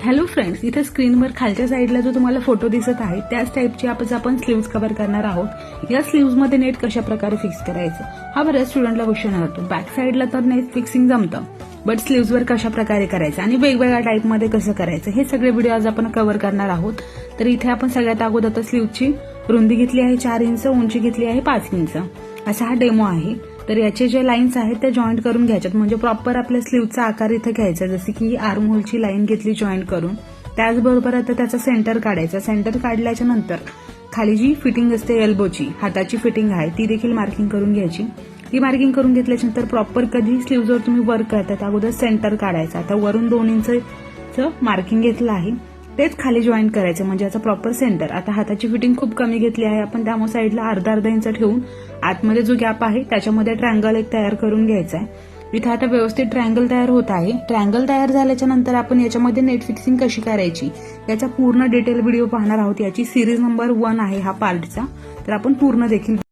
Hello friends, इथे स्क्रीनवर खालच्या साईडला जो तुम्हाला फोटो दिसत आहे त्याच टाईपची आपण स्लीव्ज कव्हर करणार आहोत। या स्लीव्ज मध्ये नेट कशा प्रकारे फिक्स करायचं हा बऱ्याच स्टुडंटला क्वेश्चन येतो। बॅक साईडला तर नेट फिक्सिंग जमतं, बट स्लीव्जवर कशा प्रकारे करायचं आणि वेगवेगळ्या टाईपमध्ये कसं करायचं हे सगळे व्हिडिओ आज आपण कव्हर करणार आहोत। तर इथे आपण सगळ्यात अगोदर आता स्लीव्जची रुंदी घेतली आहे 4 इंच, उंची घेतली आहे 5 इंच, असा हा डेमो आहे। तर याचे जे लाईन्स आहेत ते जॉईंट करून घ्यायच्यात, म्हणजे प्रॉपर आपल्या स्लीव्हचा आकार इथे घ्यायचा। जसे की आर्म होलची लाईन घेतली जॉईंट करून, त्याचबरोबर आता त्याचा सेंटर काढायचा। सेंटर काढल्याच्या नंतर खाली जी फिटिंग असते एल्बोची, हाताची फिटिंग आहे ती देखील मार्किंग करून घ्यायची। ती मार्किंग करून घेतल्याच्या नंतर प्रॉपर कधी स्लीव्हजवर तुम्ही वर्क करता अगोदर सेंटर काढायचा। आता वरून 2 इंचचं मार्किंग घेतलं आहे तेच खाली जॉईन करायचं, म्हणजे याचा प्रॉपर सेंटर। आता हाताची फिटिंग खूप कमी घेतली आहे आपण, त्यामुळे साईडला अर्धा इंच ठेवून आतमध्ये जो गॅप आहे त्याच्यामध्ये ट्रायंगल एक तयार करून घ्यायचा आहे। इथे आता व्यवस्थित ट्रायंगल तयार होत आहे। ट्रायंगल तयार झाल्याच्या नंतर आपण याच्यामध्ये नेट फिक्सिंग कशी करायची याचा पूर्ण डिटेल व्हिडिओ पाहणार आहोत। याची सिरीज नंबर 1 आहे हा पार्टचा, तर आपण पूर्ण देखील